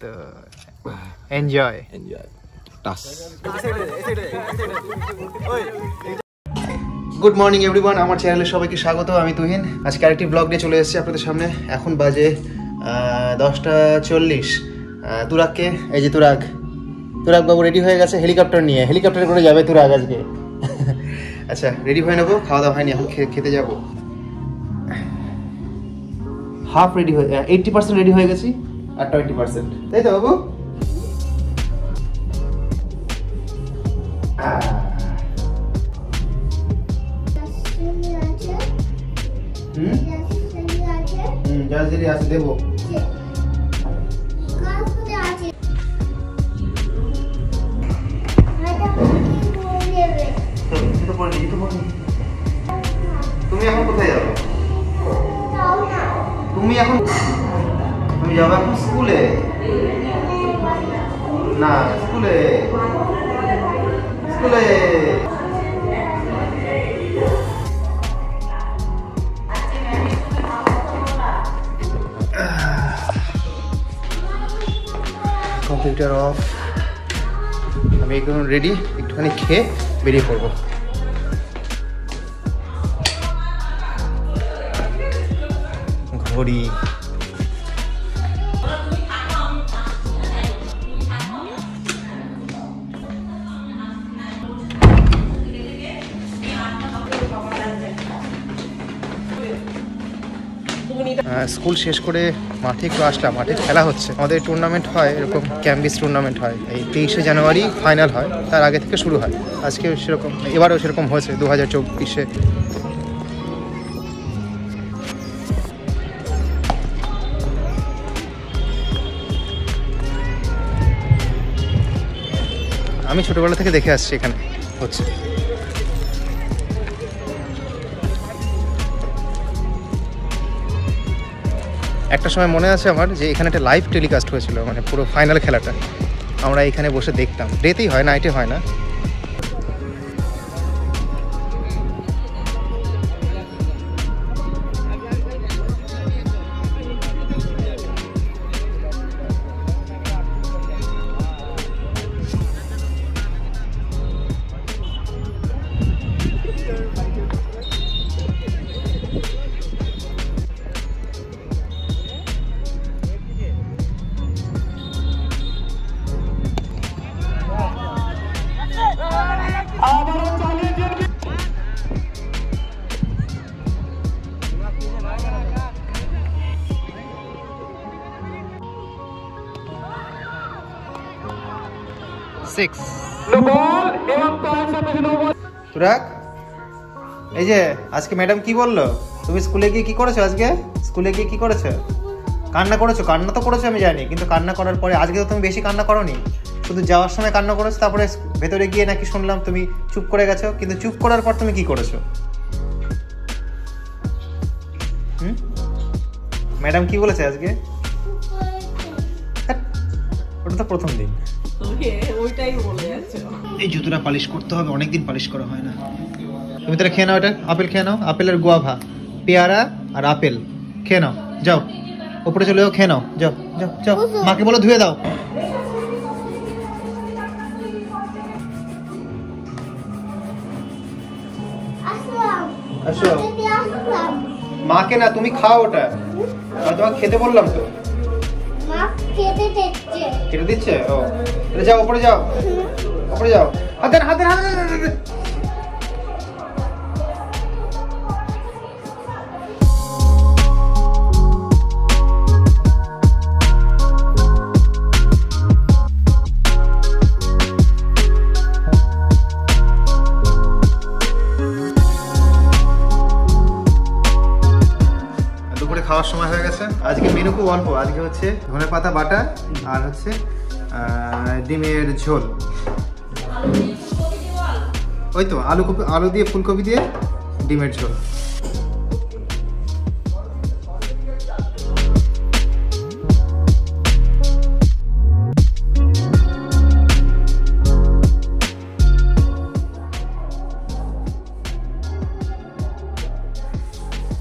তো এনজয় টাস। Good morning everyone, আমার চ্যানেলে সবাইকে স্বাগত। আমি তুহিন। আজকে আরেকটি ব্লগ নিয়ে চলে এসেছি আপনাদের সামনে। এখন বাজে 10:40। তুরাগকে, এই যে তুরাগ বাবু রেডি হয়ে গেছে হেলিকপ্টার নিয়ে। হেলিকপ্টারে করে যাবে তুরাগ আজকে। আচ্ছা, রেডি হয়ে নেবো। খাওয়া দাওয়া হয়নি, এখন খেতে যাবো। হাফ রেডি হয়ে 80% রেডি হয়ে গেছি, আর 20%, তাই তো বাবু? জাহাজেরি আছে, দেবো। তুমি এখন কোথায় যাবে? তুমি যাবে এখন স্কুলে? না, স্কুলে কম্পিউটার অফ। আমি এখন রেডি, একটুখানি খেয়ে বেরিয়ে পড়বো। ঘড়ি স্কুল শেষ করে মাঠে একটু আসলাম। মাঠে খেলা হচ্ছে, আমাদের টুর্নামেন্ট হয়, এরকম ক্যাম্বিস টুর্নামেন্ট হয়। এই 23শে জানুয়ারি ফাইনাল হয়, তার আগে থেকে শুরু হয়। আজকে সেরকম, এবারেও সেরকম হয়েছে 2024-এ। আমি ছোটবেলা থেকে দেখে আসছি এখানে হচ্ছে। একটা সময় মনে আছে আমার যে এখানে একটা লাইভ টেলিকাস্ট হয়েছিল, মানে পুরো ফাইনাল খেলাটা আমরা এখানে বসে দেখতাম। ডেতেই হয়, নাইটে হয় না। তুরাগ, এই যে আজকে ম্যাডাম কি বললো? তুমি স্কুলে গিয়ে কি করেছো? আজকে স্কুলে গিয়ে কি করেছো? কান্না করেছো? কান্না তো করেছো আমি জানি, কিন্তু কান্না করার পরে আজকে তো তুমি বেশি কান্না করোনি, শুধু যাওয়ার সময় কান্না করেছো। তারপরে ভেতরে গিয়ে নাকি শুনলাম তুমি চুপ করে গেছো, কিন্তু চুপ করার পর তুমি কি করেছো? ম্যাডাম কি বলেছে আজকে? ওটা তো প্রথম দিন। এই জুতোটা পালিশ করতে হবে, অনেকদিন পালিশ করা হয় না। তুমি তাহলে খেয়ে নাও, এটা আপেল খেয়ে নাও। আপেলের গোয়াভা, পেয়ারা আর আপেল খেয়ে নাও। যাও ওপরে চলে যাও, খেয়ে নাও। যাও যাও যাও, মাকে বলো ধুয়ে দাও। আসো, মাকে না, তুমি খাও ওটা। আমি তোমাকে খেতে বললাম তো। কেটে দিচ্ছে? ও, যাও ওপরে যাও, ওপরে যাও। হাতে খাওয়ার সময় হয়ে গেছে। আজকে মেনু খুব অল্প। আজকে হচ্ছে ধনেপাতা বাটা আর হচ্ছে ডিমের ঝোল। ওই তো আলু দিয়ে ফুলকপি দিয়ে ডিমের ঝোল।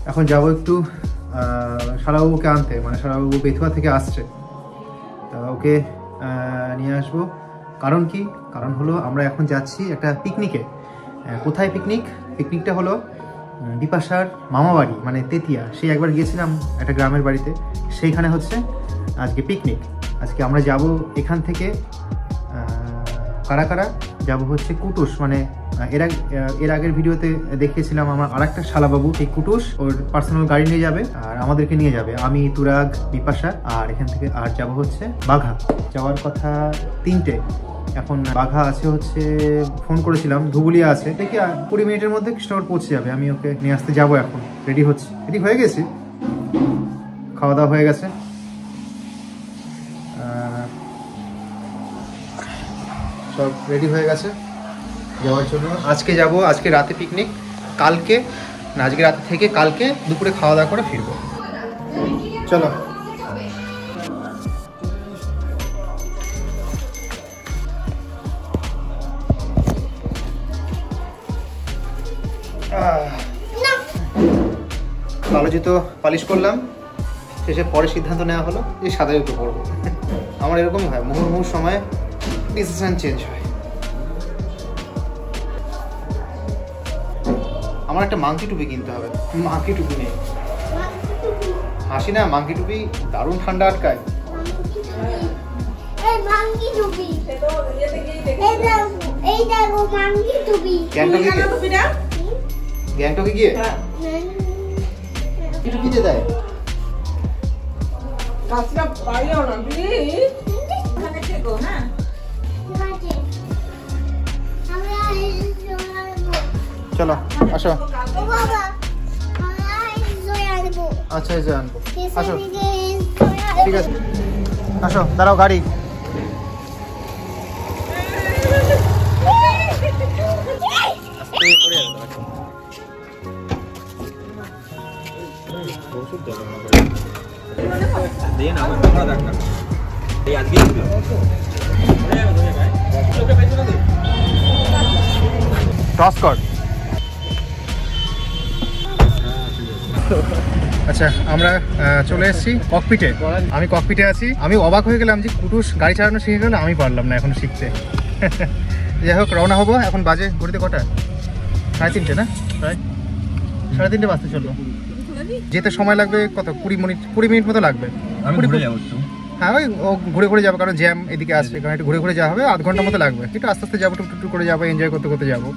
এখন যাবো একটু শালাবাবুকে আনতে, মানে শালাবাবু বেথুয়া থেকে আসছে, তা ওকে নিয়ে আসবো। কারণ কি? কারণ হলো আমরা এখন যাচ্ছি একটা পিকনিকে। কোথায় পিকনিক? পিকনিকটা হলো বিপাশার মামা বাড়ি, মানে তেতিয়া। সেই একবার গিয়েছিলাম একটা গ্রামের বাড়িতে, সেইখানে হচ্ছে আজকে পিকনিক। আজকে আমরা যাব এখান থেকে কারা কারা যাব হচ্ছে কুটুস, মানে এর আগের ভিডিওতে দেখিয়েছিলাম আমার আরেকটা শালাবাবু, এই কুটুস ওর পার্সোনাল গাড়ি নিয়ে যাবে আর আমাদেরকে নিয়ে যাবে, আমি, তুরাগ, বিপাশা, আর এখান থেকে আর যাব হচ্ছে বাঘা। যাওয়ার কথা 3টে, এখন বাঘা আছে হচ্ছে, ফোন করেছিলাম ধুবুলিয়া আছে, দেখি 20 মিনিটের মধ্যে কৃষ্ণনগর পৌঁছে যাবে। আমি ওকে নিয়ে আসতে যাবো, এখন রেডি হচ্ছে, রেডি হয়ে গেছি, খাওয়া দাওয়া হয়ে গেছে, সব রেডি হয়ে গেছে যাওয়ার জন্য। আজকে যাব, আজকে রাতে পিকনিক, কালকে না, আজকে রাতে থেকে কালকে দুপুরে খাওয়া দাওয়া করে ফিরবো। চলো। কালো জুতো পালিশ করলাম, শেষে পরে সিদ্ধান্ত নেওয়া হলো যে সাদা জুতো পরবো। আমার এরকমই হয়, মুহুর্মুহুর সময় ডিসিশন চেঞ্জ হয়। আমার একটা মাংকি টুপি কিনতে হবে, মাংকি টুপি নেই। হাসি না, মাংকি টুপি দারুণ ঠান্ডা আটকায়। গ্যাংটকে গিয়ে কি টুপি দিয়ে দেয়? চলো আসো। আচ্ছা এই যে আনবো, আসো। ঠিক আছে আসো, দাঁড়াও গাড়ি। টস কর। আচ্ছা আমরা চলে এসেছি ককপিটে। আমি ককপিটে আছি। আমি অবাক হয়ে গেলাম যে কুটুস গাড়ি চালানো শিখে গেল, আমি পারলাম না এখনো শিখতে। যাই হোক, রওনা হবো। এখন বাজে ঘড়িতে কটা? 3:30 না? প্রায় 3:30 বাজতে চললো। যেতে সময় লাগবে কত? 20 মিনিট মতো লাগবে। হ্যাঁ ওই ঘুরে ঘুরে যাবো, কারণ জ্যাম এদিকে আসছে, কারণ একটু ঘুরে ঘুরে যাওয়া হবে। 1/2 ঘন্টার মতো লাগবে, একটু আস্তে আস্তে যাবো, টুকটুক করে যাবো, এনজয় করতে করতে যাবো।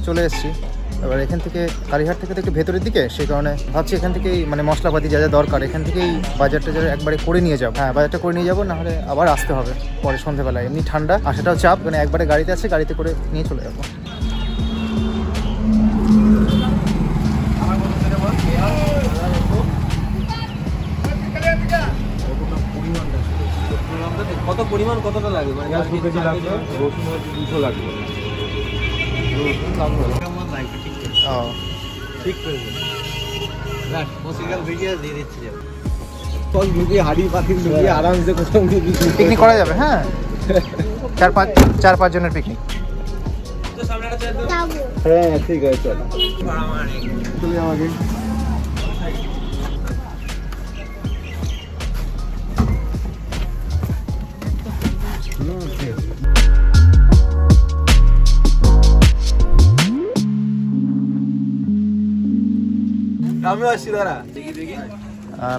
চলে এসেছি। এবার এখান থেকে কালীঘাট থেকে তো একটু ভেতরের দিকে, সেই কারণে ভাবছি এখান থেকেই মানে মশলাপাতি যা যা দরকার এখান থেকেই বাজারটা যা একবারে করে নিয়ে যাবো। হ্যাঁ বাজারটা করে নিয়ে যাবো, নাহলে আবার আসতে হবে পরে সন্ধ্যেবেলায়। এমনি ঠান্ডা আর সেটাও চাপ, মানে একবারে গাড়িতে আছে, গাড়িতে করে নিয়ে চলে যাবো। কত পরিমাণ কতটা লাগবে? মানে 2 কেজি লাগবে, রসুন 200 লাগবে। পিকনিক করা যাবে। হ্যাঁ 4-5 জনের পিকনিক। হ্যাঁ ঠিক আছে, চল তুমি আমাকে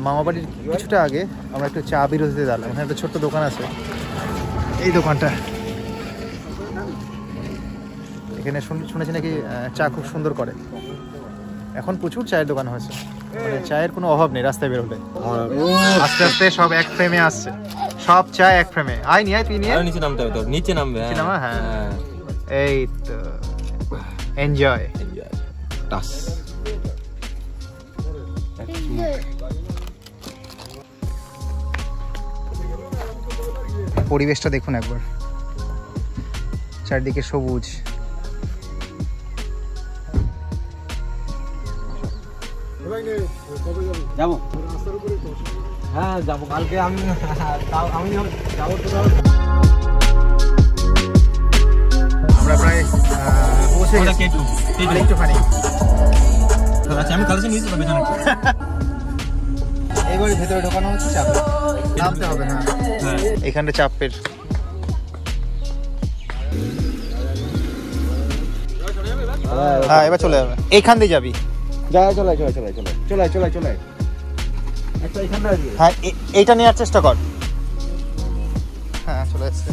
মামা বাড়ির কিছুটা আগে আমরা একটু চা বিরতিতে দাঁড়ালাম। এখানে একটা ছোট্ট দোকান আছে, এই দোকানটা। এখানে শুনেছি নাকি চা খুব সুন্দর করে। এখন প্রচুর চায়ের দোকান হয়েছে, মানে চায়ের কোনো অভাব নেই রাস্তায় বের হলে। আস্তে আস্তে সব এক ফ্রেমে আসছে, সব চা এক ফ্রেমে। আয় নিয়ে তুই নিয়ে নিচে নামতে হবে, তোর নিচে নামবে। হ্যাঁ এই তো এনজয়। টাস পরিবেশটা দেখুন একবার, চারদিকে সবুজ। যাবো, হ্যাঁ যাবো কালকে। আমি যাবো তো। আমরা প্রায় পৌঁছে গেছি। একটুখানি আমি কালকে নিয়েছি তবে জানি এবারে ভেতরে ঢোকানো হচ্ছে, চাপ নামতে হবে। হ্যাঁ এখানটা চাপের হ্যাঁ এবার চলে যাবে, এইখান দিয়ে যাবি। চলে আচ্ছা এখানটা আছে। হ্যাঁ এইটা নেওয়ার চেষ্টা কর। হ্যাঁ চলে যাচ্ছে।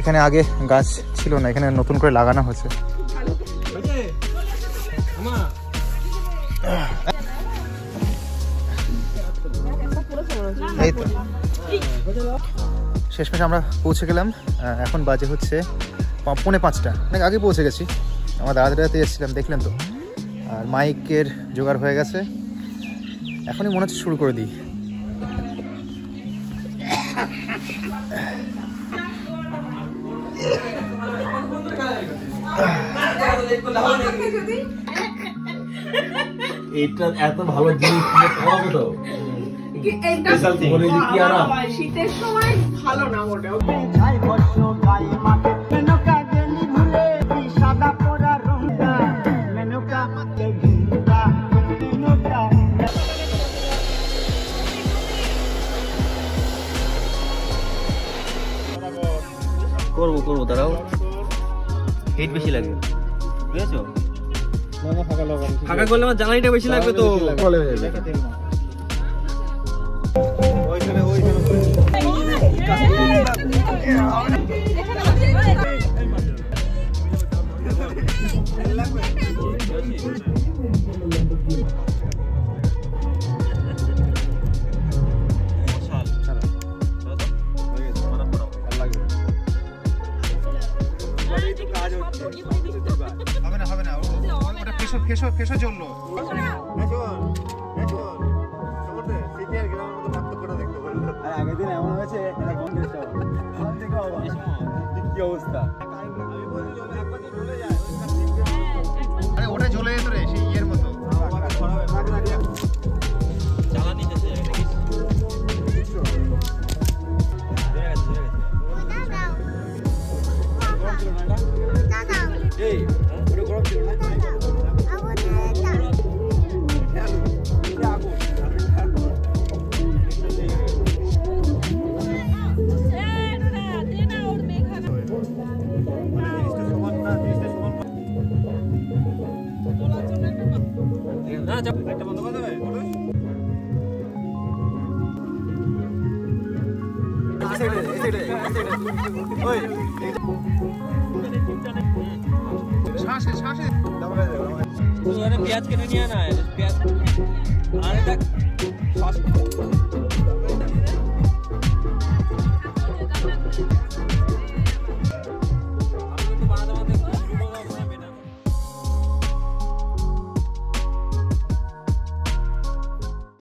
এখানে আগে গাছ ছিল না, এখানে নতুন করে লাগানো হয়েছে। এই তো শেষমেশ আমরা পৌঁছে গেলাম। এখন বাজে হচ্ছে 4:45, অনেক আগে পৌঁছে গেছি। আমরা দাঁড়াতে এসেছিলাম, দেখলেন তো। আর মাইকের জোগাড় হয়ে গেছে, এখনই মনে হচ্ছে শুরু করে দিই। এটা এত ভালো জিনিস পাওয়াবে তো। শীতের সময় ভালো না ওটা। করবো তারাও হিট বেশি লাগবে, বুঝেছো? ফাঁকা করলে আমার জ্বালানিটা বেশি লাগবে তো। হবে না ওটা ফেসো চললো। আগের দিন এমন হয়েছে কি অবস্থা। আরে ওটা জ্বলে যেত রে, সেই ইয়ের মতো। পেঁয়াজ কেটে নিয়ে না, পেঁয়াজ